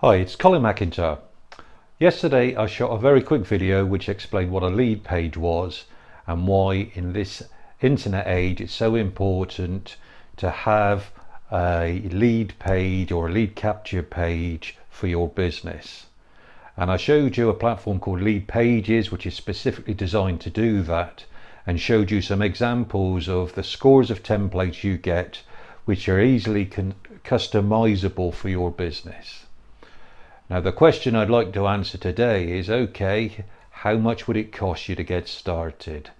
Hi, it's Colin McIntyre. Yesterday I shot a very quick video which explained what a lead page was and why in this internet age it's so important to have a lead page or a lead capture page for your business. And I showed you a platform called Leadpages which is specifically designed to do that, and showed you some examples of the scores of templates you get which are easily customizable for your business. Now the question I'd like to answer today is, okay, how much would it cost you to get started?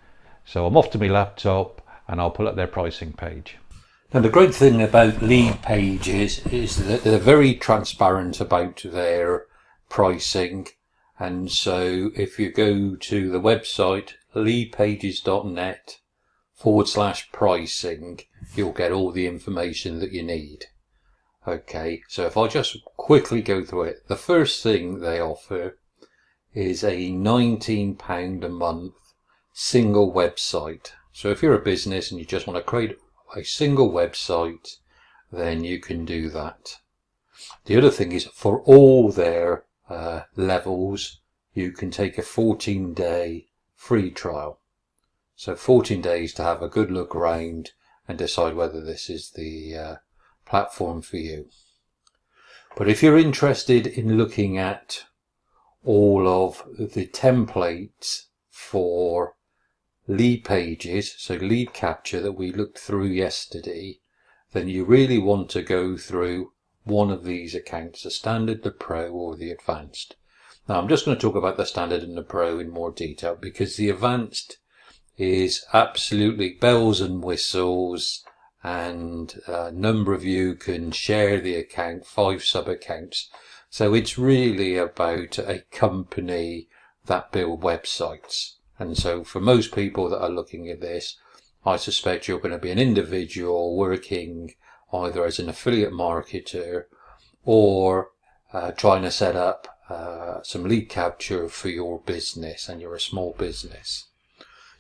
So I'm off to my laptop and I'll pull up their pricing page. Now the great thing about Leadpages is that they're very transparent about their pricing, and so if you go to the website leadpages.net/pricing, you'll get all the information that you need. Okay, so if I just quickly go through it, the first thing they offer is a £19 a month single website. So if you're a business and you just want to create a single website, then you can do that. The other thing is, for all their levels, you can take a 14-day free trial. So 14 days to have a good look around and decide whether this is the platform for you. But if you're interested in looking at all of the templates for Leadpages, so lead capture that we looked through yesterday, then you really want to go through one of these accounts, the standard, the pro, or the advanced. Now I'm just going to talk about the standard and the pro in more detail, because the advanced is absolutely bells and whistles, and a number of you can share the account, 5 sub accounts. So it's really about a company that build websites. And so for most people that are looking at this, I suspect you're going to be an individual working either as an affiliate marketer or trying to set up some lead capture for your business, and you're a small business.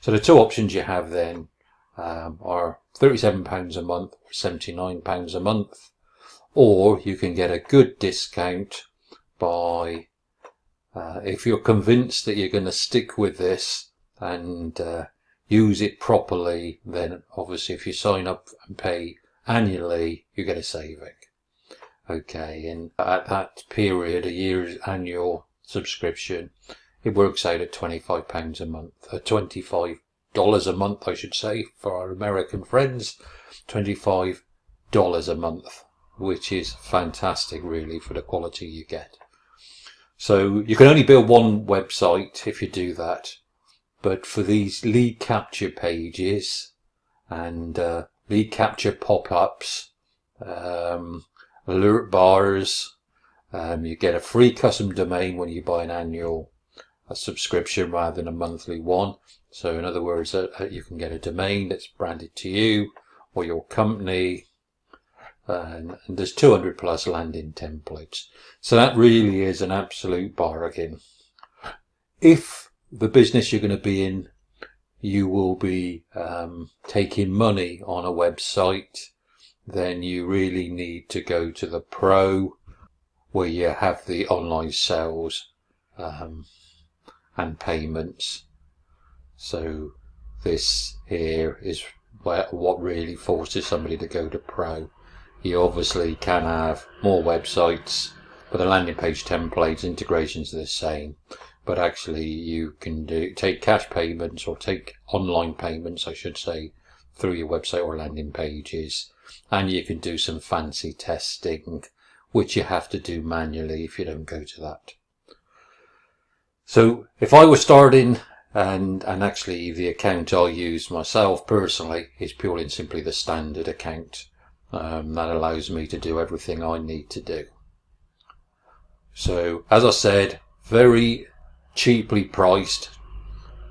So the two options you have then are £37 a month or £79 a month, or you can get a good discount by if you're convinced that you're going to stick with this and use it properly, then obviously if you sign up and pay annually, you get a saving. Okay, and at that period, a year's annual subscription, it works out at £25 a month, $25 a month, I should say, for our American friends, $25 a month, which is fantastic really for the quality you get. So you can only build one website if you do that, but for these lead capture pages and lead capture pop-ups, alert bars, you get a free custom domain when you buy an annual subscription rather than a monthly one. So in other words, you can get a domain that's branded to you or your company, and there's 200 plus landing templates. So that really is an absolute bargain. If the business you're going to be in, you will be taking money on a website, then you really need to go to the pro, where you have the online sales and payments. So this here is what really forces somebody to go to pro. You obviously can have more websites, but the landing page templates, integrations are the same. But actually you can take cash payments, or take online payments, I should say, through your website or landing pages. And you can do some fancy testing, which you have to do manually if you don't go to that. So if I was starting, and actually the account I use myself personally is purely and simply the standard account. That allows me to do everything I need to do. So as I said, very cheaply priced,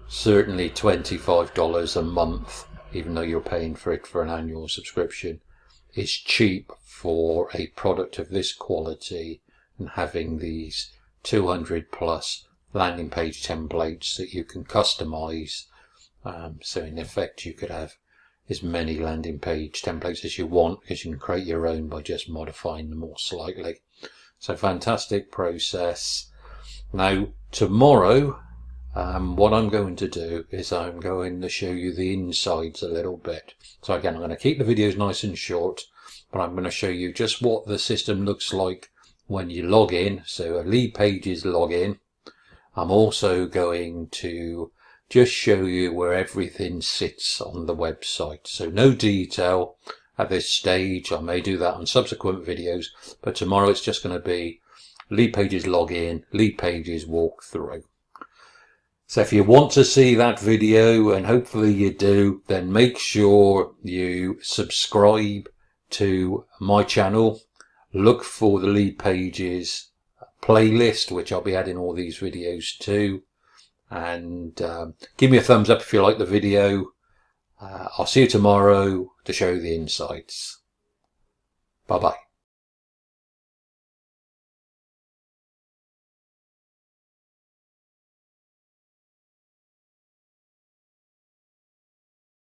certainly $25 a month, even though you're paying for it for an annual subscription, is cheap for a product of this quality, and having these 200 plus landing page templates that you can customize. So in effect you could have as many landing page templates as you want, because you can create your own by just modifying them all slightly. So fantastic process. Now tomorrow, what I'm going to do is I'm going to show you the insides a little bit. So again, I'm going to keep the videos nice and short, but I'm going to show you just what the system looks like when you log in. So a Leadpages login. I'm also going to just show you where everything sits on the website. So no detail at this stage. I may do that on subsequent videos, but tomorrow it's just going to be Leadpages login, Leadpages walkthrough. So if you want to see that video, and hopefully you do, then make sure you subscribe to my channel. Look for the Leadpages playlist, which I'll be adding all these videos to. And give me a thumbs up if you like the video. I'll see you tomorrow to show you the insights. Bye bye.